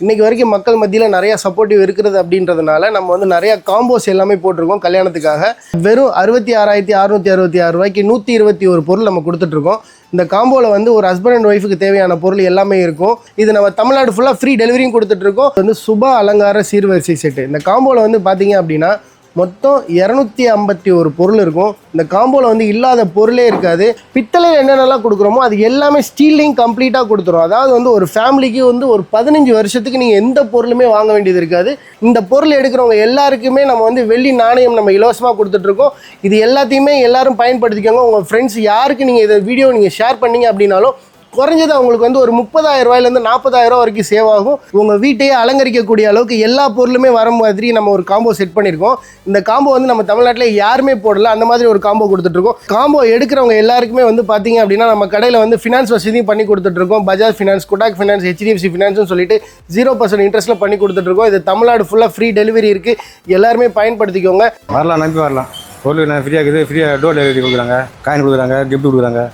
இன்னைக்கு வரைக்கும் மக்கள் மத்தியில் நிறைய சப்போர்ட்டிவ் இருக்கிறது அப்படின்றதுனால நம்ம வந்து நிறைய காம்போஸ் எல்லாமே போட்டிருக்கோம் கல்யாணத்துக்காக. வெறும் 66,666 ரூபாய்க்கு 121 பொருள் நம்ம கொடுத்துட்ருக்கோம். இந்த காம்போவில் வந்து ஒரு ஹஸ்பண்ட் அண்ட் ஒய்ஃபுக்கு தேவையான பொருள் எல்லாமே இருக்கும். இது நம்ம தமிழ்நாடு ஃபுல்லாக ஃப்ரீ டெலிவரியும் கொடுத்துட்ருக்கோம். வந்து சுப அலங்கார சீர்வரிசை செட்டு. இந்த காம்போவில் வந்து பார்த்தீங்க அப்படின்னா மொத்தம் 251 பொருள் இருக்கும். இந்த காம்போவில் வந்து இல்லாத பொருளே இருக்காது. பித்தளையில் என்னென்னலாம் கொடுக்குறோமோ அது எல்லாமே ஸ்டீல்லையும் கம்ப்ளீட்டாக கொடுத்துரும். அதாவது வந்து ஒரு ஃபேமிலிக்கு வந்து ஒரு 15 வருஷத்துக்கு நீங்கள் எந்த பொருளுமே வாங்க வேண்டியது இருக்காது. இந்த பொருள் எடுக்கிறவங்க எல்லாருக்குமே நம்ம வந்து வெள்ளி நாணயம் நம்ம இலவசமாக கொடுத்துட்ருக்கோம். இது எல்லாத்தையுமே எல்லாரும் பயன்படுத்திக்கோங்க. உங்கள் ஃப்ரெண்ட்ஸ் யாருக்கு நீங்கள் இதை வீடியோ நீங்கள் ஷேர் பண்ணீங்க அப்படின்னாலும் குறைஞ்சது அவங்களுக்கு வந்து ஒரு 30,000 ரூபாயிலேருந்து 40,000 ரூபா வரைக்கும் சேவ் ஆகும். உங்கள் வீட்டையே அலங்கரிக்கக்கூடிய அளவுக்கு எல்லா பொருளுமே வர மாதிரி நம்ம ஒரு காம்போ செட் பண்ணியிருக்கோம். இந்த காம்போ வந்து நம்ம தமிழ்நாட்டில் யாருமே போடல, அந்த மாதிரி ஒரு காம்போ கொடுத்துட்ருக்கோம். காம்போ எடுக்கிறவங்க எல்லாருக்குமே வந்து பார்த்தீங்க அப்படின்னா நம்ம கடையில் வந்து ஃபினான்ஸ் வசதியும் பண்ணி கொடுத்துட்ருக்கோம். Bajaj finance, Kotak finance, HDFC ஃபினான்ஸ்னு சொல்லிட்டு 0% இன்ட்ரெஸ்ட்டில் பண்ணி கொடுத்துட்ருக்கோம். இது தமிழ்நாடு ஃபுல்லாக ஃப்ரீ டெலிவரி இருக்குது. எல்லாருமே பயன்படுத்திக்கோங்க. வரலாம், நம்பி வரலாம். பொருள் ஃப்ரீயாக இருக்குது. ஃப்ரீயாக டோர் டெலிவரி கொடுக்குறாங்க, காயின் கொடுக்குறாங்க, கிஃப்ட் கொடுக்குறாங்க.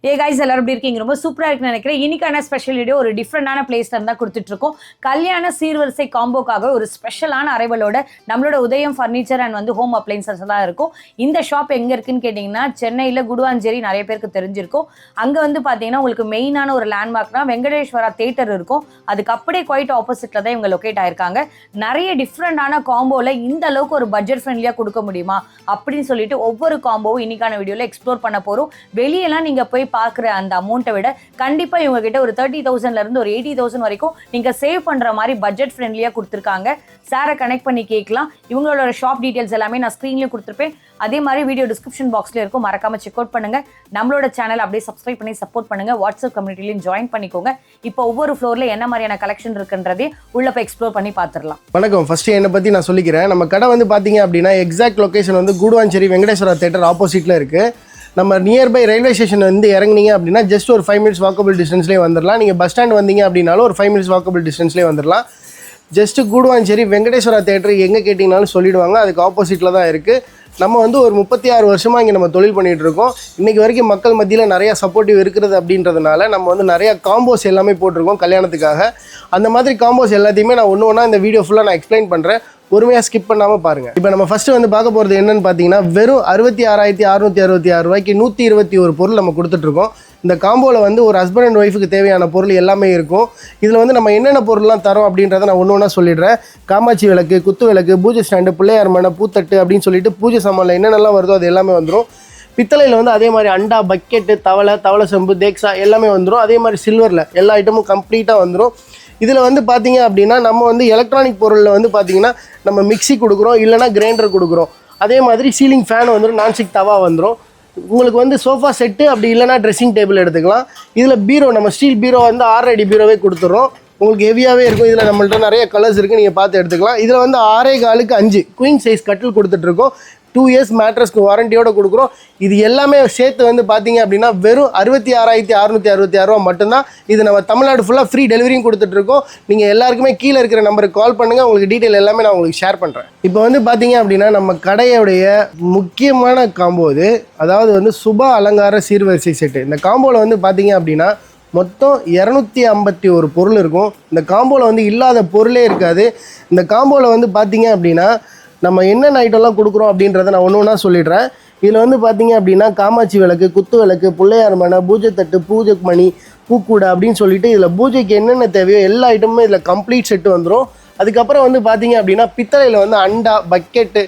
ஏ கைஸ் எல்லாரும் எப்படி இருக்கீங்க? ரொம்ப சூப்பராக இருக்குன்னு நினைக்கிறேன். இன்னைக்கான ஸ்பெஷல் வீடியோ ஒரு டிஃப்ரெண்டான பிளேஸ்ல இருந்தா கொடுத்துட்டு இருக்கோம். கல்யாண சீர்வரிசை காம்போக்காக ஒரு ஸ்பெஷலான அரைவலோட நம்மளோட உதயம் ஃபர்னிச்சர் அண்ட் வந்து ஹோம் அப்ளைன்சஸ் தான் இருக்கும். இந்த ஷாப் எங்க இருக்குன்னு கேட்டிங்கன்னா சென்னையில் குடுவாஞ்சேரி, நிறைய பேருக்கு தெரிஞ்சிருக்கும். அங்கே வந்து பார்த்தீங்கன்னா உங்களுக்கு மெயினான ஒரு லேண்ட்மார்க்னா வெங்கடேஸ்வரா தேட்டர் இருக்கும். அதுக்கு அப்படியே குவைட் ஆப்போசிட்ல தான் இவங்க லொக்கேட் ஆயிருக்காங்க. நிறைய டிஃப்ரெண்டான காம்போவில் இந்த அளவுக்கு ஒரு பட்ஜெட் ஃப்ரெண்ட்லியாக கொடுக்க முடியுமா அப்படின்னு சொல்லிட்டு ஒவ்வொரு காம்போவும் இன்னைக்கான வீடியோவில் எக்ஸ்ப்ளோர் பண்ண போகிறோம். வெளியெல்லாம் நீங்கள் போய் பார்க்குற அந்த அமௌண்ட்டை விட கண்டிப்பாக இவங்க கிட்ட ஒரு 30,000 இருந்து ஒரு 80,000 வரைக்கும் நீங்கள் சேவ் பண்ணுற மாதிரி பட்ஜெட் ஃப்ரெண்ட்லியாக கொடுத்துருக்காங்க. சாரை கனெக்ட் பண்ணி கேட்கலாம். இவங்களோட ஷாப் டீட்டெயில்ஸ் எல்லாமே நான் ஸ்க்ரீன்லேயும் கொடுத்துருப்பேன். அதே மாதிரி வீடியோ டிஸ்கிரிப்ஷன் பாக்ஸ்ல இருக்கும், மறக்காம செக் அவுட் பண்ணுங்க. நம்மளோட சேனல் அப்படியே சப்ஸ்கிரைப் பண்ணி சப்போர்ட் பண்ணுங்க. வாட்ஸ்அப் கம்யூனிட்டிலையும் ஜாயின் பண்ணிக்கோங்க. இப்போ ஒவ்வொரு ஃப்ளோர்ல என்ன மாதிரியான கலெக்ஷன் இருக்குன்றதே உள்ள போய் எக்ஸ்ப்ளோர் பண்ணி பார்த்துடலாம். வணக்கம். ஃபர்ஸ்ட் என்னை பற்றி நான் சொல்லிக்கிறேன். நம்ம கடை வந்து பார்த்தீங்க அப்படின்னா எக்ஸாக்ட் லொகேஷன் வந்து குடுவாஞ்சேரி வெங்கடேஸ்வரா தேட்டர் ஆப்போசிட்டில் இருக்குது. நம்ம நியர்பை ரயில்வே ஸ்டேஷன் வந்து இறங்குனீங்க அப்படின்னா ஜஸ்ட் ஒரு 5 மினிட்ஸ் வாக்கபிள் டிஸ்டன்ஸ்லேயே வந்துடலாம். நீங்கள் பஸ் ஸ்டாண்ட் வந்தீங்க அப்படின்னாலும் ஒரு 5 மினிட்ஸ் வாக்கபிள் டிஸ்டன்ஸ்லேயே வந்துடலாம். ஜஸ்ட்டு கூடுவாஞ்சேரி வெங்கடேஸ்வரா தேட்டர் எங்கே கேட்டிங்கனாலும் சொல்லிவிடுவாங்க. அதுக்கு ஆப்போசிட்டில் தான் இருக்குது. நம்ம வந்து ஒரு 36 வருஷமாக இங்கே நம்ம தொழில் பண்ணிகிட்டு இருக்கோம். இன்றைக்கி வரைக்கும் மக்கள் மத்தியில் நிறையா சப்போர்ட்டிவ் இருக்கிறது அப்படின்றதுனால நம்ம வந்து நிறையா காம்போஸ் எல்லாமே போட்டிருக்கோம் கல்யாணத்துக்காக. அந்த மாதிரி காம்போஸ் எல்லாத்தையுமே நான் ஒன்று ஒன்றா இந்த வீடியோ ஃபுல்லாக நான் எக்ஸ்பிளைன் பண்ணுறேன். பொறுமையாக ஸ்கிப் பண்ணாமல் பாருங்கள். இப்போ நம்ம ஃபஸ்ட்டு வந்து பார்க்க போகிறது என்னென்னு பார்த்தீங்கன்னா வெறும் 66,666 ரூபாய்க்கு 121 பொருள் நம்ம கொடுத்துட்ருக்கோம். இந்த காம்போவில் வந்து ஒரு ஹஸ்பண்ட் அண்ட் ஒய்ஃபுக்கு தேவையான பொருள் எல்லாமே இருக்கும். இதில் வந்து நம்ம என்னென்ன பொருள்லாம் தரோம் அப்படின்றத நான் ஒன்று ஒன்றா சொல்லிடுறேன். காமாட்சி விளக்கு, குத்து விளக்கு, பூஜை ஸ்டாண்டு, பிள்ளையார் மனை, பூத்தட்டு அப்படின்னு சொல்லிட்டு பூஜை சாமானில் என்னென்னலாம் வருதோ அது எல்லாமே வந்துடும். பித்தளையில் வந்து அதே மாதிரி அண்டா, பக்கெட்டு, தவளை செம்பு, தேக்ஸா எல்லாமே வந்துடும். அதே மாதிரி சில்வரில் எல்லா ஐட்டமும் கம்ப்ளீட்டாக வந்துடும். இதில் வந்து பார்த்தீங்க அப்படின்னா நம்ம வந்து எலக்ட்ரானிக் பொருளில் வந்து பார்த்தீங்கன்னா நம்ம மிக்சி கொடுக்குறோம், இல்லைனா கிரைண்டர் கொடுக்குறோம். அதே மாதிரி சீலிங் ஃபேன் வந்துடும், நான்ஸ்டிக் தவா வந்துடும். உங்களுக்கு வந்து சோஃபா செட்டு அப்படி இல்லைனா ட்ரெஸ்ஸிங் டேபிள் எடுத்துக்கலாம். இதில் பீரோ, நம்ம ஸ்டீல் பீரோ வந்து 6 அடி பீரோவே கொடுத்துட்றோம். உங்களுக்கு ஹெவியாகவே இருக்கும். இதில் நம்மள்ட்ட நிறைய கலர்ஸ் இருக்குது, நீங்கள் பார்த்து எடுத்துக்கலாம். இதில் வந்து 6.25க்கு 5 குயின் சைஸ் கட்டில் கொடுத்துட்ருக்கோம். 2 இயர்ஸ் மேட்ரஸ்க்கு வாரண்டியோடு கொடுக்குறோம். இது எல்லாமே சேர்த்து வந்து பார்த்தீங்க அப்படின்னா வெறும் 66,666 ரூபா மட்டும்தான். இது நம்ம தமிழ்நாடு ஃபுல்லாக ஃப்ரீ டெலிவரியும் கொடுத்துட்ருக்கோம். நீங்கள் எல்லாருக்குமே கீழே இருக்கிற நம்பருக்கு கால் பண்ணுங்கள். உங்களுக்கு டீட்டெயில் எல்லாமே நான் உங்களுக்கு ஷேர் பண்ணுறேன். இப்போ வந்து பார்த்தீங்க அப்படின்னா நம்ம கடையோடைய முக்கியமான காம்போ இது. அதாவது வந்து சுப அலங்கார சீர்வரிசை செட்டு. இந்த காம்போவில் வந்து பார்த்தீங்க அப்படின்னா மொத்தம் 251 பொருள் இருக்கும். இந்த காம்போவில் வந்து இல்லாத பொருளே இருக்காது. இந்த காம்போவில் வந்து பார்த்தீங்க அப்படின்னா நம்ம என்னென்ன ஐட்டம்லாம் கொடுக்குறோம் அப்படின்றத நான் ஒன்று ஒன்றா சொல்லிடுறேன். இதில் வந்து பார்த்தீங்க அப்படின்னா காமாட்சி விளக்கு, குத்து விளக்கு, பிள்ளையார் மனை, பூஜை தட்டு, பூஜை மணி, பூக்கூடை அப்படின்னு சொல்லிட்டு இதில் பூஜைக்கு என்னென்ன தேவையோ எல்லா ஐட்டமுமே இதில் கம்ப்ளீட் செட்டு வந்துடும். அதுக்கப்புறம் வந்து பார்த்தீங்க அப்படின்னா பித்தளையில் வந்து அண்டா, பக்கெட்டு,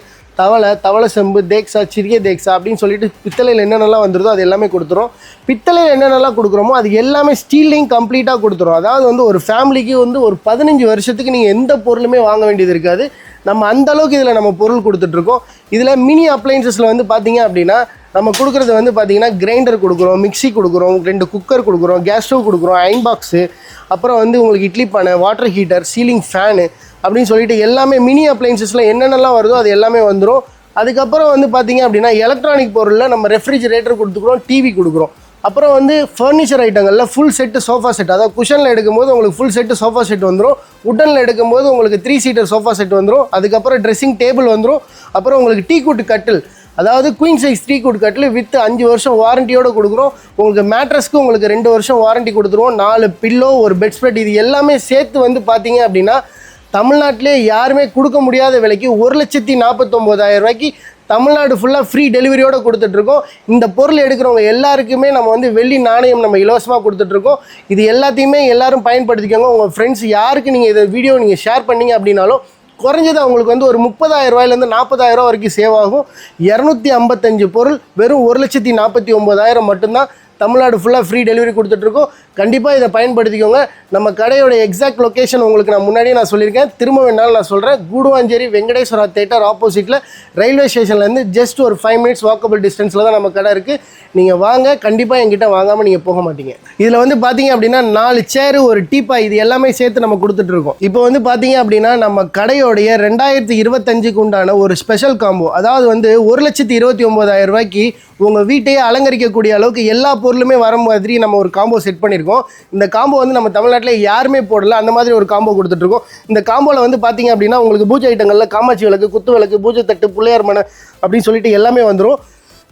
தவளை செம்பு, தேக்ஸா, சிறிய தேக்ஸா அப்படின்னு சொல்லிட்டு பித்தளையில் என்னென்னலாம் வந்துருதோ அது எல்லாமே கொடுத்துரும். பித்தளையில் என்னென்னலாம் கொடுக்குறோமோ அது எல்லாமே ஸ்டீல்லையும் கம்ப்ளீட்டாக கொடுத்துரும். அதாவது வந்து ஒரு ஃபேமிலிக்கு வந்து ஒரு 15 வருஷத்துக்கு நீங்கள் எந்த பொருளுமே வாங்க வேண்டியது இருக்காது. நம்ம அந்தளவுக்கு இதில் நம்ம பொருள் கொடுத்துட்ருக்கோம். இதில் மினி அப்ளைன்சஸில் வந்து பார்த்தீங்க அப்படின்னா நம்ம கொடுக்குறது வந்து பார்த்தீங்கன்னா கிரைண்டர் கொடுக்குறோம், மிக்சி கொடுக்குறோம், 2 குக்கர் கொடுக்குறோம், கேஸ் ஸ்டவ் கொடுக்குறோம், அயன் பாக்ஸு, அப்புறம் வந்து உங்களுக்கு இட்லி பானை, வாட்டர் ஹீட்டர், சீலிங் ஃபேனு அப்படின்னு சொல்லிட்டு எல்லாமே மினி அப்ளைன்சஸில் என்னென்னலாம் வருதோ அது எல்லாமே வந்துடும். அதுக்கப்புறம் வந்து பார்த்தீங்க அப்படின்னா எலக்ட்ரானிக் பொருளில் நம்ம ரெஃப்ரிஜரேட்டர் கொடுத்துக்குறோம், டிவி கொடுக்குறோம். அப்புறம் வந்து ஃபர்னிச்சர் ஐட்டங்களில் ஃபுல் செட்டு சோஃபா செட், அதாவது குஷனில் எடுக்கும்போது உங்களுக்கு ஃபுல் செட்டு சோஃபா செட் வந்துடும். உட்டனில் எடுக்கும்போது உங்களுக்கு 3 சீட்டர் சோஃபா செட் வந்துடும். அதுக்கப்புறம் ட்ரெஸ்ஸிங் டேபிள் வந்துடும். அப்புறம் உங்களுக்கு டீ குட் கட்டில், அதாவது குயின் சைஸ் 3 குட் கட்டில் வித் 5 வருஷம் வாரண்டியோடு கொடுக்குறோம். உங்களுக்கு மேட்ரஸ்க்கு உங்களுக்கு 2 வருஷம் வாரண்டி கொடுத்துருவோம். 4 பில்லோ, ஒரு பெட் ஸ்ப்ரெட், இது எல்லாமே சேர்த்து வந்து பார்த்தீங்க அப்படின்னா தமிழ்நாட்டிலே யாருமே கொடுக்க முடியாத விலைக்கு 1,49,000 ரூபாய்க்கு தமிழ்நாடு ஃபுல்லாக ஃப்ரீ டெலிவரியோடு கொடுத்துட்ருக்கோம். இந்த பொருள் எடுக்கிறவங்க எல்லாருக்குமே நம்ம வந்து வெள்ளி நாணயம் நம்ம இலவசமாக கொடுத்துட்ருக்கோம். இது எல்லாத்தையுமே எல்லாரும் பயன்படுத்திக்கோங்க. உங்கள் ஃப்ரெண்ட்ஸ் யாருக்கு நீங்கள் இதை வீடியோ நீங்கள் ஷேர் பண்ணீங்க அப்படின்னாலும் குறைஞ்சது அவங்களுக்கு வந்து ஒரு 30,000 ரூபாயிலேருந்து 40,000 ரூபா வரைக்கும் சேவ் ஆகும். 255 பொருள் வெறும் 1,49,000 மட்டும்தான். தமிழ்நாடு ஃபுல்லாக ஃப்ரீ டெலிவரி கொடுத்துட்ருக்கோம். கண்டிப்பாக இதை பயன்படுத்திக்கோங்க. நம்ம கடையோட எக்ஸாக்ட் லொக்கேஷன் உங்களுக்கு நான் முன்னாடியே நான் சொல்லியிருக்கேன், திரும்ப வேணாலும் நான் சொல்கிறேன். கூடுவாஞ்சேரி வெங்கடேஸ்வரா தேட்டர் ஆப்போசிட்டில் ரயில்வே ஸ்டேஷன்லேருந்து ஜஸ்ட் ஒரு 5 மினிட்ஸ் வாக்கபிள் டிஸ்டன்ஸில் தான் நம்ம கடை இருக்குது. நீங்கள் வாங்க, கண்டிப்பாக என்கிட்ட வாங்காமல் நீங்கள் போக மாட்டீங்க. இதில் வந்து பார்த்தீங்க அப்படின்னா 4 சேரு, ஒரு டீப்பாய், இது எல்லாமே சேர்த்து நம்ம கொடுத்துட்ருக்கோம். இப்போ வந்து பார்த்தீங்க அப்படின்னா நம்ம கடையோடைய 2025க்கு உண்டான ஒரு ஸ்பெஷல் காம்போ, அதாவது வந்து 1,29,000 ரூபாய்க்கு உங்கள் வீட்டையே அலங்கரிக்கக்கூடிய அளவுக்கு எல்லா பொருளுமே வர மாதிரி நம்ம ஒரு காம்போ செட் பண்ணியிருக்கோம். இந்த காம்போ வந்து நம்ம தமிழ்நாட்டில் யாருமே போடல, அந்த மாதிரி ஒரு காம்போ கொடுத்துட்ருக்கோம். இந்த காம்போவில் வந்து பார்த்தீங்க அப்படின்னா உங்களுக்கு பூஜை ஐட்டங்களில் காமாட்சி விளக்கு, குத்து விளக்கு, பூஜை தட்டு, பிள்ளையார் மனை அப்படின்னு சொல்லிட்டு எல்லாமே வந்துடும்.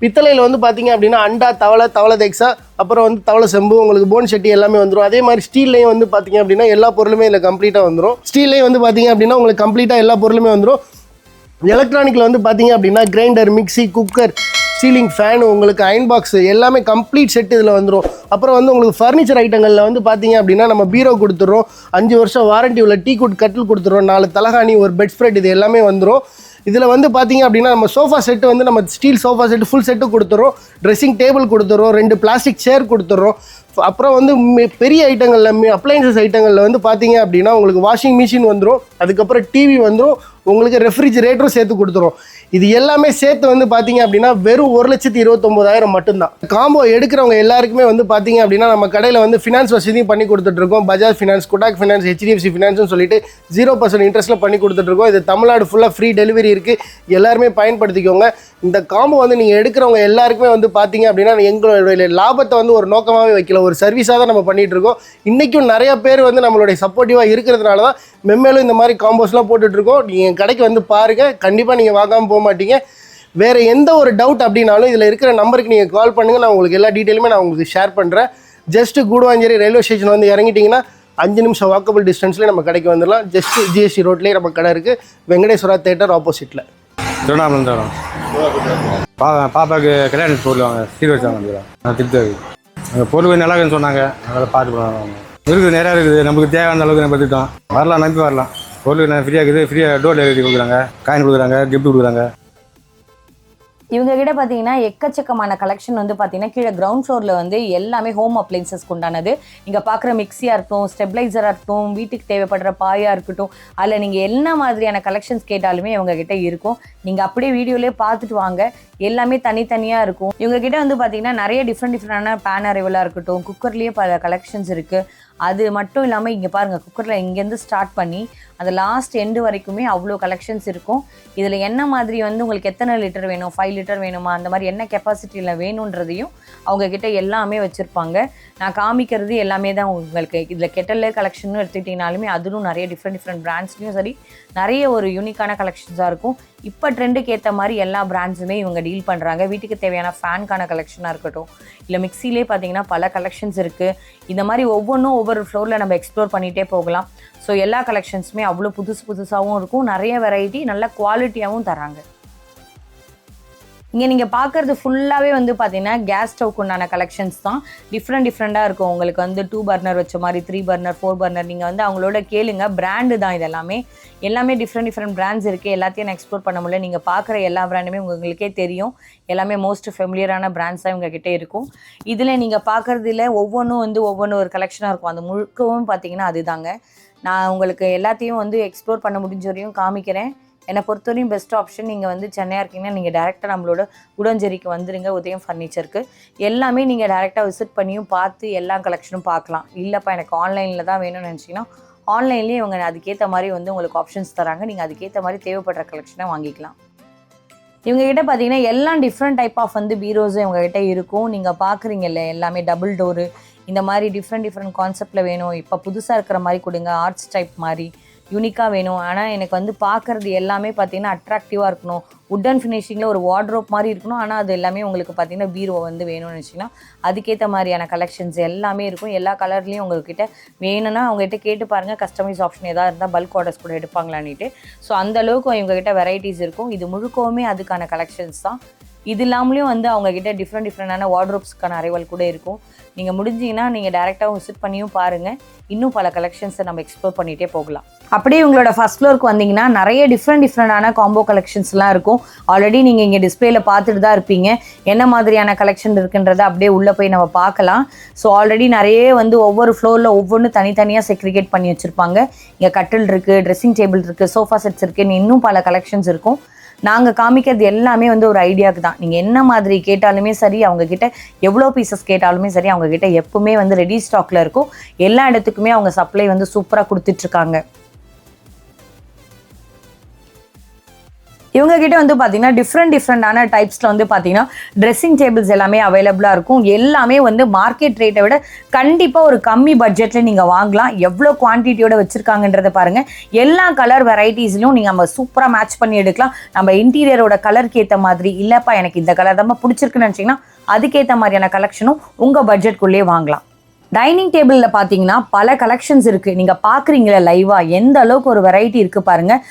பித்தளையில் வந்து பார்த்தீங்க அப்படின்னா அண்டா, தவளை தேக்ஸா, அப்புறம் வந்து தவளை செம்பு, உங்களுக்கு போன் சட்டி எல்லாமே வந்துடும். அதே மாதிரி ஸ்டீல்லையும் வந்து பார்த்தீங்க அப்படின்னா எல்லா பொருளுமே இதில் கம்ப்ளீட்டாக வந்துடும். ஸ்டீல்லையும் வந்து பார்த்தீங்க அப்படின்னா உங்களுக்கு கம்ப்ளீட்டாக எல்லா பொருளுமே வந்துடும். எலக்ட்ரானிக்கில் வந்து பார்த்தீங்க அப்படின்னா grinder, mixie, cooker, ceiling fan, உங்களுக்கு அயன் பாக்ஸ் எல்லாமே கம்ப்ளீட் செட் இதில் வந்துடும். அப்புறம் வந்து உங்களுக்கு ஃபர்னிச்சர் ஐட்டங்களில் வந்து பார்த்தீங்க அப்படின்னா நம்ம பீரோ கொடுத்துட்றோம், 5 வருஷம் வாரண்டி உள்ள டீ குட் கட்டில் கொடுத்துட்றோம், 4 தலகாணி, ஒரு பெட் ஸ்ப்ரெட், இது எல்லாமே வந்துடும். இதில் வந்து பார்த்தீங்க அப்படின்னா நம்ம சோஃபா செட்டு வந்து நம்ம steel sofa set full set கொடுத்துட்றோம், ட்ரெஸ்ஸிங் டேபிள் கொடுத்துட்றோம், 2 பிளாஸ்டிக் சேர் கொடுத்துட்றோம். அப்புறம் வந்து பெரிய ஐட்டங்களில் அப்ளைன்சஸ் ஐட்டங்களில் வந்து பார்த்தீங்க அப்படின்னா உங்களுக்கு வாஷிங் மிஷின் வந்துடும், அதுக்கப்புறம் டிவி வந்துடும், உங்களுக்கு ரெஃப்ரிஜரேட்டரும் சேர்த்து கொடுத்துரும். இது எல்லாமே சேர்த்து வந்து பார்த்தீங்க அப்படின்னா வெறும் 1,29,000 மட்டும்தான். காம்போ எடுக்கிறவங்க எல்லாருக்குமே வந்து பார்த்தீங்க அப்படின்னா நம்ம கடையில் வந்து ஃபினான்ஸ் வசதியும் பண்ணி கொடுத்துட்ருக்கோம். Bajaj finance, Kotak finance, HDFC ஃபினான்ஸ்னு சொல்லிட்டு 0% இன்ட்ரெஸ்ட்டில் பண்ணி கொடுத்துட்ருக்கோம். இது தமிழ்நாடு ஃபுல்லாக ஃப்ரீ டெலிவரி இருக்குது, எல்லாருமே பயன்படுத்திக்கோங்க. இந்த காம்போ வந்து நீங்கள் எடுக்கிறவங்க எல்லாருக்குமே வந்து பார்த்தீங்க அப்படின்னா எங்களுடைய லாபத்தை வந்து ஒரு நோக்கமாகவே வைக்கல, ஒரு சர்வீஸாக தான் நம்ம பண்ணிகிட்ருக்கோம். இன்றைக்கும் நிறைய பேர் வந்து நம்மளுடைய சப்போர்ட்டிவாக இருக்கிறதுனால தான் மென்மேலும் இந்த மாதிரி காம்போஸ்லாம் போட்டுட்ருக்கோம். நீங்கள் கடைக்கு வந்து பாருங்கள், கண்டிப்பாக நீங்கள் வாங்காமல் போக மாட்டீங்க. வேறு எந்த ஒரு டவுட் அப்படின்னாலும் இதில் இருக்கிற நம்பருக்கு நீங்கள் கால் பண்ணுங்கள், நான் உங்களுக்கு எல்லா டீட்டெயிலுமே நான் உங்களுக்கு ஷேர் பண்ணுறேன். ஜஸ்ட்டு கூடுவாஞ்சேரி ரயில்வே ஸ்டேஷன் வந்து இறங்கிட்டிங்கன்னா 5 நிமிஷம் வாக்கபிள் டிஸ்டன்ஸ்லேயே நம்ம கடைக்கு வந்துடலாம். ஜஸ்ட்டு GST ரோட்லேயே நம்ம கடை இருக்குது, வெங்கடேஸ்வரா தேட்டர் ஆப்போசிட்டில். திருவண்ணாமலை வரோம். பாப்பாவுக்கு கல்யாணம் போடுவாங்க, சீர் வச்சாங்க, திருப்தியாக இருக்குது. அந்த பொருள் நல்லா இருக்குன்னு சொன்னாங்க, அதனால் பார்த்து போனாங்க. இருக்குது, நிறையா இருக்குது, நமக்கு தேவையான அளவுக்கு நம்ம எடுத்துக்கிட்டோம். வரலாம், நம்பி வரலாம். பொருள் ஃப்ரீயாக இருக்குது, ஃப்ரீயாக டோர் டெலிவரி கொடுக்குறாங்க, காயின் கொடுக்குறாங்க, கிஃப்ட் கொடுக்குறாங்க. இவங்க கிட்ட பார்த்தீங்கன்னா எக்கச்சக்கமான கலெக்ஷன் வந்து பார்த்தீங்கன்னா கீழே கிரவுண்ட் ஃப்ளோரில் வந்து எல்லாமே ஹோம் அப்ளைன்சஸ்க்கு உண்டானது. நீங்கள் பார்க்குற மிக்சியாக இருக்கட்டும், ஸ்டெபிளைசராக இருக்கட்டும், வீட்டுக்கு தேவைப்படுற பாயாக இருக்கட்டும், அதில் நீங்கள் என்ன மாதிரியான கலெக்ஷன்ஸ் கேட்டாலுமே இவங்க கிட்ட இருக்கும். நீங்கள் அப்படியே வீடியோலேயே பார்த்துட்டு வாங்க, எல்லாமே தனித்தனியாக இருக்கும். இவங்க கிட்ட வந்து பார்த்தீங்கன்னா நிறைய டிஃப்ரெண்டான பேன் அரைவலாக இருக்கட்டும், குக்கர்லேயே பல கலெக்ஷன்ஸ் இருக்குது. அது மட்டும் இல்லாமல் இங்கே பாருங்கள், குக்கரில் இங்கேருந்து ஸ்டார்ட் பண்ணி அந்த லாஸ்ட் எண்டு வரைக்குமே அவ்வளோ கலெக்ஷன்ஸ் இருக்கும். இதில் என்ன மாதிரி வந்து உங்களுக்கு எத்தனை லிட்டர் வேணும், 5 லிட்டர் வேணுமா, அந்த மாதிரி என்ன கெப்பாசிட்டியில் வேணுன்றதையும் அவங்கக்கிட்ட எல்லாமே வச்சுருப்பாங்க. நான் காமிக்கிறது எல்லாமே தான் உங்களுக்கு. இதில் கெட்டல் கலெக்ஷன் எடுத்துக்கிட்டிங்கனாலுமே அதிலும் நிறைய டிஃப்ரெண்ட் பிராண்ட்ஸ்லையும் சரி நிறைய ஒரு யூனிக்கான கலெக்ஷன்ஸாக இருக்கும். இப்போ ட்ரெண்டுக்கு ஏற்ற மாதிரி எல்லா பிராண்ட்ஸுமே இவங்க டீல் பண்ணுறாங்க. வீட்டுக்கு தேவையான ஃபேனுக்கான கலெக்ஷனாக இருக்கட்டும், இல்லை மிக்சிலே பார்த்தீங்கன்னா பல கலெக்ஷன்ஸ் இருக்குது. இந்த மாதிரி ஒவ்வொன்றும் ஒவ்வொரு ஃப்ளோரில் நம்ம எக்ஸ்ப்ளோர் பண்ணிகிட்டே போகலாம். ஸோ எல்லா கலெக்ஷன்ஸுமே அவ்வளோ புதுசாகவும் இருக்கும், நிறைய வெரைட்டி, நல்ல குவாலிட்டியாகவும் தராங்க. இங்கே நீங்கள் பார்க்குறது ஃபுல்லாகவே வந்து பார்த்தீங்கன்னா கேஸ் ஸ்டவ்க்கு உண்டான கலெக்ஷன்ஸ் தான். டிஃப்ரெண்ட்டாக இருக்கும். உங்களுக்கு வந்து 2 பர்னர் வச்ச மாதிரி, 3 பர்னர், 4 பர்னர். நீங்கள் வந்து அவங்களோட கேளுங்க, பிராண்டு தான் இது எல்லாமே டிஃப்ரெண்ட் பிராண்ட்ஸ் இருக்குது. எல்லாத்தையும் நான் எக்ஸ்ப்ளோர் பண்ண முடியல. நீங்கள் பார்க்குற எல்லா பிராண்டுமே உங்களுக்கே தெரியும். எல்லாமே மோஸ்ட் ஃபெமிலியரான பிராண்ட்ஸ் தான் இவங்ககிட்ட இருக்கும். இதில் நீங்கள் பார்க்குறதுல ஒவ்வொன்றும் வந்து ஒரு கலெக்ஷனாக இருக்கும். அந்த முழுக்கவும் பார்த்தீங்கன்னா அதுதாங்க. நான் உங்களுக்கு எல்லாத்தையும் வந்து எக்ஸ்ப்ளோர் பண்ண முடிஞ்ச வரையும் காமிக்கிறேன். என்னை பொறுத்தவரையும் பெஸ்ட் ஆப்ஷன் நீங்கள் வந்து சென்னையாக இருக்கீங்கன்னா நீங்கள் டேரெக்டாக நம்மளோட குடஞ்சேரிக்கு வந்துடுங்க. உதயம் ஃபர்னிச்சருக்கு எல்லாமே நீங்கள் டேரெக்டாக விசிட் பண்ணியும் பார்த்து எல்லா கலெக்ஷனும் பார்க்கலாம். இல்லைப்பா எனக்கு ஆன்லைனில் தான் வேணும்னு நினச்சிங்கன்னா ஆன்லைன்லேயே இவங்க அதுக்கேற்ற மாதிரி வந்து உங்களுக்கு ஆப்ஷன்ஸ் தராங்க. நீங்கள் அதுக்கேற்ற மாதிரி தேவைப்படுற கலெக்ஷனை வாங்கிக்கலாம். இவங்ககிட்ட பார்த்தீங்கன்னா எல்லாம் டிஃப்ரெண்ட் டைப் ஆஃப் வந்து பீரோஸும் இவங்ககிட்ட இருக்கும். நீங்கள் பார்க்குறீங்கல்ல எல்லாமே டபுள் டோரு இந்த மாதிரி டிஃப்ரெண்ட் கான்செப்டில் வேணும். இப்போ புதுசாக இருக்கிற மாதிரி கொடுங்க, ஆர்ட்ஸ் டைப் மாதிரி யூனிக்காக வேணும். ஆனால் எனக்கு வந்து பார்க்குறது எல்லாமே பார்த்தீங்கன்னா அட்ராக்டிவாக இருக்கணும். வுட்டன் ஃபினிஷிங்கில் ஒரு வார்ட்ரோப் மாதிரி இருக்கணும். ஆனால் அது எல்லாமே உங்களுக்கு பார்த்தீங்கன்னா பீரோ வந்து வேணும்னு வச்சிங்கன்னா அதுக்கேற்ற மாதிரியான கலெக்ஷன்ஸ் எல்லாமே இருக்கும். எல்லா கலர்லேயும் உங்கள்கிட்ட வேணும்னா அவங்ககிட்ட கேட்டு பாருங்கள். கஸ்டமைஸ் ஆப்ஷன் எதாவது இருந்தால் பல்க் ஆர்டர்ஸ் கூட எடுப்பாங்களான்னுட்டு. ஸோ அந்தளவுக்கு இவங்ககிட்ட வெரைட்டிஸ் இருக்கும். இது முழுக்கவுமே அதுக்கான கலெக்ஷன்ஸ் தான். இது இல்லாமலேயும் வந்து அவங்ககிட்ட டிஃப்ரெண்டான வார்ட்ரோப்ஸ்க்கான அரைவல் கூட இருக்கும். நீங்கள் முடிஞ்சிங்கன்னா நீங்கள் டேரெக்டாக விசிட் பண்ணியும் பாருங்கள். இன்னும் பல கலெக்ஷன்ஸை நம்ம எக்ஸ்ப்ளோர் பண்ணிகிட்டே போகலாம். அப்படியே உங்களோட ஃபர்ஸ்ட் ஃப்ளோருக்கு வந்தீங்கன்னா நிறைய டிஃப்ரெண்டான காம்போ கலெக்ஷன்ஸ்லாம் இருக்கும். ஆல்ரெடி நீங்கள் இங்கே டிஸ்பிளேல பார்த்துட்டு தான் இருப்பீங்க. என்ன மாதிரியான கலெக்ஷன் இருக்குன்றதை அப்படியே உள்ளே போய் நம்ம பார்க்கலாம். ஸோ ஆல்ரெடி நிறைய வந்து ஒவ்வொரு ஃப்ளோரில் ஒவ்வொன்று தனித்தனியாக செக்ரிகேட் பண்ணி வச்சுருப்பாங்க. இங்கே கட்டில் இருக்குது, ட்ரெஸ்ஸிங் டேபிள் இருக்குது, சோஃபா செட்ஸ் இருக்குது, இன்னும் பல கலெக்ஷன்ஸ் இருக்கும். நாங்கள் காமிக்கிறது எல்லாமே வந்து ஒரு ஐடியாவுக்கு தான். நீங்கள் என்ன மாதிரி கேட்டாலுமே சரி, அவங்கக்கிட்ட எவ்வளோ பீசஸ் கேட்டாலுமே சரி, அவங்கக்கிட்ட எப்பவுமே வந்து ரெடி ஸ்டாக்கில் இருக்கும். எல்லா இடத்துக்குமே அவங்க சப்ளை வந்து சூப்பராக கொடுத்துட்ருக்காங்க. இவங்ககிட்ட வந்து பார்த்தீங்கன்னா டிஃப்ரெண்டான டைப்ஸில் வந்து பார்த்தீங்கன்னா ட்ரெஸ்ஸிங் டேபிள்ஸ் எல்லாமே அவைலபிளாக இருக்கும். எல்லாமே வந்து மார்க்கெட் ரேட்டை விட கண்டிப்பாக ஒரு கம்மி பட்ஜெட்டில் நீங்கள் வாங்கலாம். எவ்வளோ குவான்டிட்டியோட வச்சுருக்காங்கன்றதை பாருங்கள். எல்லா கலர் வெரைட்டிஸ்லையும் நீங்கள் நம்ம சூப்பராக மேட்ச் பண்ணி எடுக்கலாம். நம்ம இன்டீரியரோட கலருக்கு ஏற்ற மாதிரி, இல்லைப்பா எனக்கு இந்த கலர் தான் பிடிச்சிருக்குன்னு நினச்சிங்கன்னா அதுக்கேற்ற மாதிரியான கலெக்ஷனும் உங்கள் பட்ஜெட்குள்ளேயே வாங்கலாம். டைனிங் டேபிளில் பார்த்தீங்கன்னா பல கலெக்ஷன்ஸ் இருக்குது. நீங்கள் பார்க்குறீங்களா லைவாக எந்த அளவுக்கு ஒரு வெரைட்டி இருக்குது பாருங்கள்.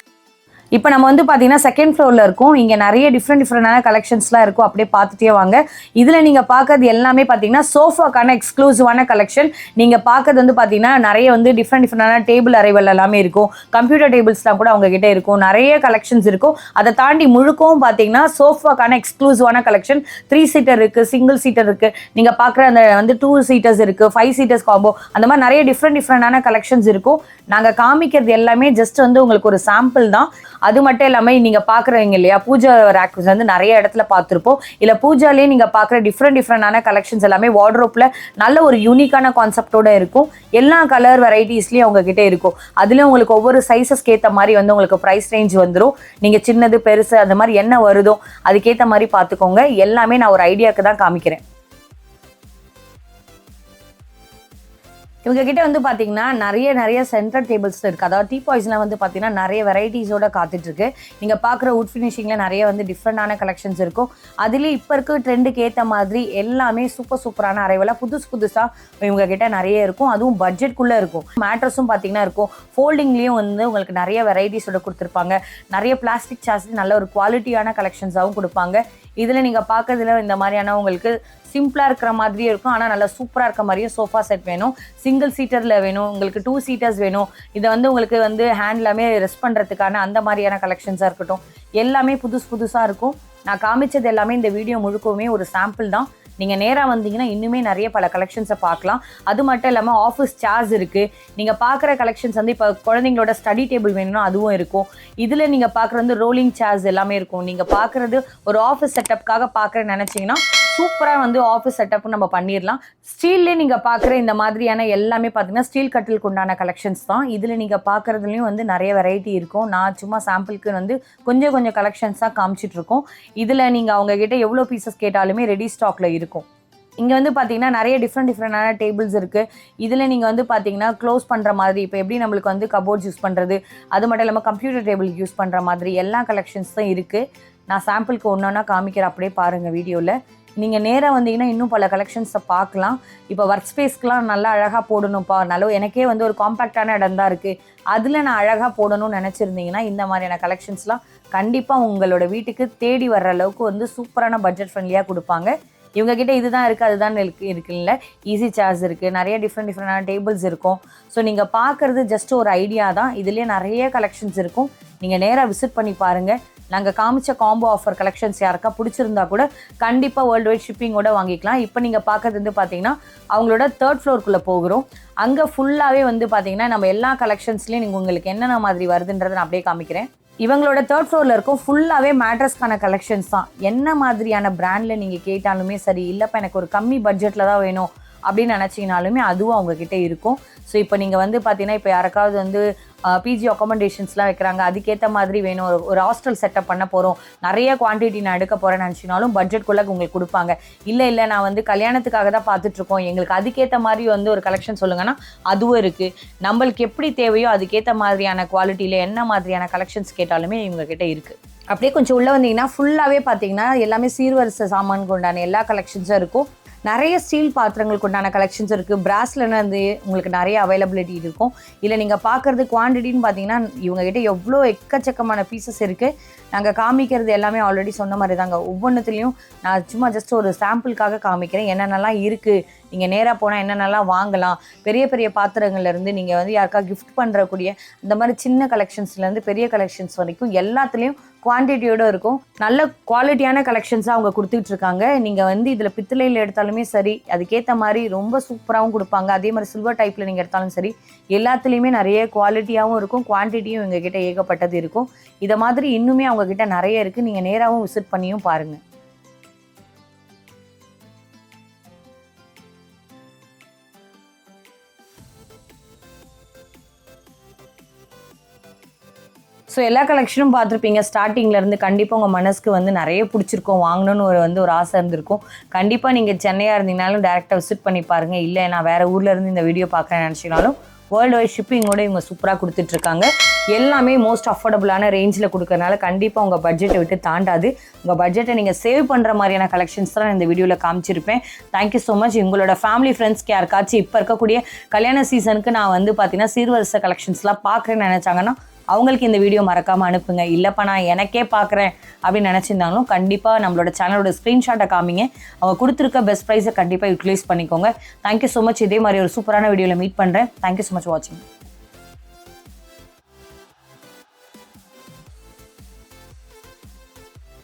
இப்போ நம்ம வந்து பார்த்தீங்கன்னா செகண்ட் ஃப்ளோரில் இருக்கும். இங்கே நிறைய டிஃப்ரெண்டான கலெக்ஷன்ஸ்லாம் இருக்கும். அப்படியே பார்த்துட்டே வாங்க. இதில் நீங்கள் பார்க்கறது எல்லாமே பார்த்தீங்கன்னா சோஃபாக்கான எக்ஸ்க்ளூசிவான கலெக்ஷன். நீங்கள் பார்க்கறது வந்து பார்த்தீங்கன்னா நிறைய வந்து டிஃப்ரெண்டான டேபிள் அரைவல் எல்லாமே இருக்கும். கம்ப்யூட்டர் டேபிள்ஸ்லாம் கூட அவங்ககிட்ட இருக்கும். நிறைய கலெக்ஷன்ஸ் இருக்கும். அதை தாண்டி முழுக்கவும் பார்த்தீங்கன்னா சோஃபாக்கான எக்ஸ்க்ளூசிவான கலெக்ஷன். 3 சீட்டர் இருக்குது, சிங்கிள் சீட்டர் இருக்குது. நீங்கள் பார்க்குற அந்த வந்து 2 சீட்டர்ஸ் இருக்குது, 5 சீட்டர்ஸ் காம்போ, அந்த மாதிரி நிறைய டிஃப்ரெண்டான கலெக்ஷன்ஸ் இருக்கும். நாங்கள் காமிக்கிறது எல்லாமே ஜஸ்ட் வந்து உங்களுக்கு ஒரு சாம்பிள் தான். அது மட்டும் இல்லாமல் நீங்கள் பார்க்குறீங்க இல்லையா, பூஜா ரேக்ஸ் வந்து நிறைய இடத்துல பார்த்துருப்போம். இல்லை பூஜாலேயே நீங்கள் பார்க்குற டிஃப்ரெண்டான கலெக்ஷன்ஸ் எல்லாமே வார்ட்ரோப்பில் நல்ல ஒரு யூனிக்கான கான்செப்டோட இருக்கும். எல்லா கலர் வெரைட்டிஸ்லேயும் அவங்ககிட்ட இருக்கும். அதுலேயும் உங்களுக்கு ஒவ்வொரு சைஸஸ்க்கு ஏற்ற மாதிரி வந்து உங்களுக்கு ப்ரைஸ் ரேஞ்ச் வந்துடும். நீங்கள் சின்னது பெருசு அந்த மாதிரி என்ன வருதோ அதுக்கேற்ற மாதிரி பார்த்துக்கோங்க. எல்லாமே நான் ஒரு ஐடியாவுக்கு தான் காமிக்கிறேன். இவங்ககிட்ட வந்து பார்த்தீங்கன்னா நிறைய சென்டர் டேபிள்ஸ் இருக்குது. அதாவது டீபாய்ஸ்லாம் வந்து பார்த்தீங்கன்னா நிறைய வெரைட்டிஸோட காத்துட்ருக்கு. நீங்கள் பார்க்குற வுட் ஃபினிஷிங்கில் நிறைய வந்து டிஃப்ரெண்டான கலெக்ஷன்ஸ் இருக்கும். அதுலேயும் இப்போ இருக்க ட்ரெண்டுக்கு ஏற்ற மாதிரி எல்லாமே சூப்பரான அரைவலாக புதுசாக இவங்ககிட்ட நிறைய இருக்கும். அதுவும் பட்ஜெட்குள்ளே இருக்கும். மேட்ரஸும் பார்த்தீங்கன்னா இருக்கும். ஃபோல்டிங்லேயும் வந்து உங்களுக்கு நிறைய வெரைட்டிஸோட கொடுத்துருப்பாங்க. நிறைய பிளாஸ்டிக் சேர்ஸ் நல்ல ஒரு குவாலிட்டியான கலெக்ஷன்ஸாகவும் கொடுப்பாங்க. இதில் நீங்கள் பார்க்கறதுல இந்த மாதிரியான உங்களுக்கு சிம்பிளாக இருக்கிற மாதிரியே இருக்கும். ஆனால் நல்லா சூப்பராக இருக்க மாதிரியும் சோஃபா செட் வேணும். சிங்கிள் சீட்டரில் வேணும், உங்களுக்கு 2 சீட்டர்ஸ் வேணும். இதை வந்து உங்களுக்கு வந்து ஹேண்ட்லாமே ரெஸ்ட் பண்ணுறதுக்கான அந்த மாதிரியான கலெக்ஷன்ஸாக இருக்கட்டும். எல்லாமே புதுசாக இருக்கும். நான் காமிச்சது எல்லாமே இந்த வீடியோ முழுக்கவுமே ஒரு சாம்பிள் தான். நீங்கள் நேராக வந்தீங்கன்னா இன்னுமே நிறைய பல கலெக்ஷன்ஸை பார்க்கலாம். அது மட்டும் இல்லாமல் ஆஃபீஸ் சேர்ஸ் இருக்குது. நீங்கள் பார்க்குற கலெக்ஷன்ஸ் வந்து இப்போ குழந்தைங்களோட ஸ்டடி டேபிள் வேணும்னா அதுவும் இருக்கும். இதில் நீங்கள் பார்க்குறது வந்து ரோலிங் சேர்ஸ் எல்லாமே இருக்கும். நீங்கள் பார்க்குறது ஒரு ஆஃபீஸ் செட்டப்காக பார்க்குறேன்னு நினச்சிங்கன்னா சூப்பராக வந்து ஆஃபீஸ் செட்டப் நம்ம பண்ணிடலாம். ஸ்டீல்லே நீங்கள் பார்க்குற இந்த மாதிரியான எல்லாமே பார்த்தீங்கன்னா ஸ்டீல் கட்டிலுக்கு உண்டான கலெக்ஷன்ஸ் தான். இதில் நீங்கள் பார்க்குறதுலையும் வந்து நிறைய வெரைட்டி இருக்கும். நான் சும்மா சாம்பிளுக்கு வந்து கொஞ்சம் கலெக்ஷன்ஸாக காமிச்சிட்ருக்கோம். இதில் நீங்கள் அவங்கக்கிட்ட எவ்வளோ பீசஸ் கேட்டாலுமே ரெடி ஸ்டாக்கில் இருக்கும். இங்கே வந்து பார்த்தீங்கன்னா நிறைய டிஃப்ரெண்டான டேபிள்ஸ் இருக்குது. இதில் நீங்கள் வந்து பார்த்தீங்கன்னா க்ளோஸ் பண்ணுற மாதிரி, இப்போ எப்படி நம்மளுக்கு வந்து கபோர்ட்ஸ் யூஸ் பண்ணுறது, அது மட்டும் இல்லாமல் கம்ப்யூட்டர் டேபிள் யூஸ் பண்ணுற மாதிரி எல்லா கலெக்ஷன்ஸ் தான் இருக்குது. நான் சாம்பிளுக்கு ஒன்றா காமிக்கிறேன். அப்படியே பாருங்கள் வீடியோவில். நீங்கள் நேராக வந்தீங்கன்னா இன்னும் பல கலெக்ஷன்ஸை பார்க்கலாம். இப்போ ஒர்க் ஸ்பேஸ்க்கெலாம் நல்லா அழகாக போடணும்ப்பா, நல்ல எனக்கே வந்து ஒரு காம்பேக்டான இடம் தான் இருக்குது, அதில் நான் அழகாக போடணும்னு நினச்சிருந்தீங்கன்னா இந்த மாதிரியான கலெக்ஷன்ஸ்லாம் கண்டிப்பாக உங்களோட வீட்டுக்கு தேடி வர்ற அளவுக்கு வந்து சூப்பரான பட்ஜெட் ஃப்ரெண்ட்லியாக கொடுப்பாங்க. இவங்ககிட்ட இதுதான் இருக்குது அதுதான் இருக்குல்ல, ஈஸி சேர்ஸ் இருக்குது, நிறைய டிஃப்ரெண்டான டேபிள்ஸ் இருக்கும். ஸோ நீங்கள் பார்க்குறது ஜஸ்ட் ஒரு ஐடியா தான், இதுலேயே நிறைய கலெக்ஷன்ஸ் இருக்கும். நீங்கள் நேராக விசிட் பண்ணி பாருங்கள். நாங்கள் காமிச்ச காம்போ ஆஃபர் கலெக்ஷன்ஸ் யாருக்கா பிடிச்சிருந்தா கூட கண்டிப்பாக வேர்ல்டு வைட் ஷிப்பிங்கோட வாங்கிக்கலாம். இப்போ நீங்கள் பார்க்கறது வந்து பார்த்தீங்கன்னா அவங்களோட 3rd ஃப்ளோருக்குள்ளே போகிறோம். அங்கே ஃபுல்லாகவே வந்து பார்த்தீங்கன்னா நம்ம எல்லா கலெக்ஷன்ஸ்லேயும் நீங்கள் உங்களுக்கு என்னென்ன மாதிரி வருதுன்றதை நான் அப்படியே காமிக்கிறேன். இவங்களோட 3rd ஃப்ளோரில் இருக்கும் ஃபுல்லாகவே மேட்ரஸ்க்கான கலெக்ஷன்ஸ் தான். என்ன மாதிரியான பிராண்டில் நீங்கள் கேட்டாலுமே சரி, இல்லைப்பா எனக்கு ஒரு கம்மி பட்ஜெட்டில் தான் வேணும் அப்படின்னு நினச்சிங்கனாலுமே அதுவும் அவங்கக்கிட்ட இருக்கும். ஸோ இப்போ நீங்கள் வந்து பார்த்தீங்கன்னா இப்போ யாருக்காவது வந்து பிஜி அக்காமடேஷன்ஸ்லாம் வைக்கிறாங்க, அதுக்கேற்ற மாதிரி வேணும், ஒரு ஹாஸ்டல் செட்டப் பண்ண போகிறோம், நிறைய குவான்டிட்டி நான் எடுக்க போகிறேன்னு நினச்சினாலும் பட்ஜெட்குள்ளே உங்களுக்கு கொடுப்பாங்க. இல்லை நான் வந்து கல்யாணத்துக்காக தான் பார்த்துட்ருக்கோம், எங்களுக்கு அதுக்கேற்ற மாதிரி வந்து ஒரு கலெக்ஷன் சொல்லுங்கன்னா அதுவும் இருக்குது. நம்மளுக்கு எப்படி தேவையோ அதுக்கேற்ற மாதிரியான குவாலிட்டியில் என்ன மாதிரியான கலெக்ஷன்ஸ் கேட்டாலுமே இவங்ககிட்ட இருக்குது. அப்படியே கொஞ்சம் உள்ளே வந்தீங்கன்னா ஃபுல்லாகவே பார்த்தீங்கன்னா எல்லாமே சீர்வரிசை சாமானுக்கு உண்டான எல்லா கலெக்ஷன்ஸும் இருக்கும். நிறைய ஸ்டீல் பாத்திரங்களுக்கு உண்டான கலெக்ஷன்ஸ் இருக்குது. பிராஸ்லன்னு வந்து உங்களுக்கு நிறைய அவைலபிலிட்டி இருக்கும். இல்லை நீங்கள் பார்க்குறது குவான்டிட்டின்னு பார்த்தீங்கன்னா இவங்ககிட்ட எவ்வளோ எக்கச்சக்கமான பீசஸ் இருக்குது. நாங்கள் காமிக்கிறது எல்லாமே ஆல்ரெடி சொன்ன மாதிரி தாங்க, ஒவ்வொன்றுத்துலேயும் நான் சும்மா ஜஸ்ட் ஒரு சாம்பிளுக்காக காமிக்கிறேன் என்னென்னலாம் இருக்குது. நீங்கள் நேராக போனால் என்னென்னலாம் வாங்கலாம், பெரிய பெரிய பாத்திரங்கள்லேருந்து நீங்கள் வந்து யாருக்கா கிஃப்ட் பண்ணுறக்கூடிய இந்த மாதிரி சின்ன கலெக்ஷன்ஸ்லேருந்து பெரிய கலெக்ஷன்ஸ் வரைக்கும் எல்லாத்துலேயும் குவான்டிட்டியோடு இருக்கும். நல்ல குவாலிட்டியான கலெக்ஷன்ஸாக அவங்க கொடுத்துட்டு இருக்காங்க. நீங்கள் வந்து இதில் பித்தளையில் எடுத்தாலுமே சரி அதுக்கேற்ற மாதிரி ரொம்ப சூப்பராகவும் கொடுப்பாங்க. அதே மாதிரி சில்வர் டைப்பில் நீங்கள் எடுத்தாலும் சரி எல்லாத்துலேயுமே நிறைய குவாலிட்டியாகவும் இருக்கும், குவான்டிட்டியும் எங்ககிட்ட ஏகப்பட்டது இருக்கும். இதை மாதிரி இன்னுமே அவங்கக்கிட்ட நிறைய இருக்குது. நீங்கள் நேராகவும் விசிட் பண்ணியும் பாருங்கள். ஸோ எல்லா கலெக்ஷனும் பார்த்துருப்பீங்க ஸ்டார்டிங்லேருந்து. கண்டிப்பாக உங்கள் மனசுக்கு வந்து நிறைய பிடிச்சிருக்கும், வாங்கணும்னு ஒரு ஆசை இருந்திருக்கும். கண்டிப்பாக நீங்கள் சென்னையாக இருந்தீங்கனாலும் டேரெக்டாக விசிட் பண்ணி பாருங்கள். இல்லை நான் வேறு ஊரில் இருந்து இந்த வீடியோ பார்க்குறேன்னு நினச்சினாலும் வேர்ல்டு வைட் ஷிப்பிங்கோட இவங்க சூப்பராக கொடுத்துட்ருக்காங்க. எல்லாமே மோஸ்ட் அஃபோர்டபுளான ரேஞ்சில் கொடுக்கறனால கண்டிப்பாக உங்கள் பட்ஜெட்டை விட்டு தாண்டாது. உங்கள் பட்ஜெட்டை நீங்கள் சேவ் பண்ணுற மாதிரியான கலெக்ஷன்ஸ் தான் இந்த வீடியோவில் காமிச்சிருப்பேன். Thank you so much. உங்களோட ஃபேமிலி ஃப்ரெண்ட்ஸ்க்கு யாருக்காச்சும் இப்போ இருக்கக்கூடிய கல்யாண சீசனுக்கு நான் வந்து பார்த்தீங்கன்னா சீர்வரிசை கலெக்ஷன்ஸ்லாம் பார்க்குறேன்னு நினச்சாங்கன்னா அவங்களுக்கு இந்த வீடியோ மறக்காமல் அனுப்புங்க. இல்லைப்பா நான் எனக்கே பார்க்குறேன் அப்படின்னு நினச்சிருந்தாலும் கண்டிப்பாக நம்மளோட சேனலோட ஸ்க்ரீன்ஷாட்டை காமிங்க. அவங்க கொடுத்துருக்க பெஸ்ட் ப்ரைஸை கண்டிப்பாக யூட்டிலைஸ் பண்ணிக்கோங்க. Thank you so much. இதே மாதிரி ஒரு சூப்பரான வீடியோவில் மீட் பண்ணுறேன். தேங்க்யூ ஸோ மச் வாட்சிங்.